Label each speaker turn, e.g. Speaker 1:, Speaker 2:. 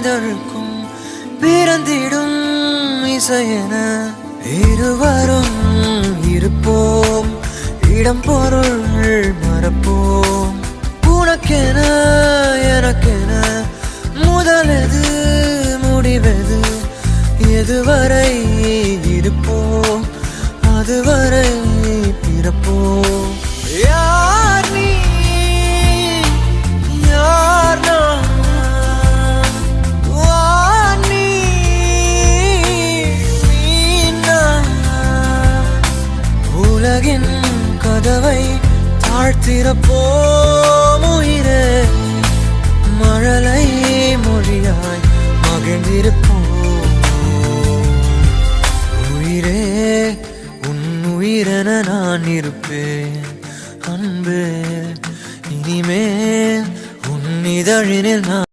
Speaker 1: இதழுக்கும் பிறந்திடும் இசையென இருவரும் இருப்போம், இடம் பொருள் மறப்போம். உனக்கென எனக்கென முதலெது முடிவெது, எதுவரை இருப்போம் அதுவரை பிறப்போம். யார் நீ யார் நான், நீ நான். உலகின் கதவை தாழ்த்திறப்போம் உயிரே, மழலை மொழியாய் மகிழ்ந்திருப்போம். உயிரே உன் உயிரென நான் இருப்பேன் அன்பே, இனிமேல் உன் இதழினில் நான்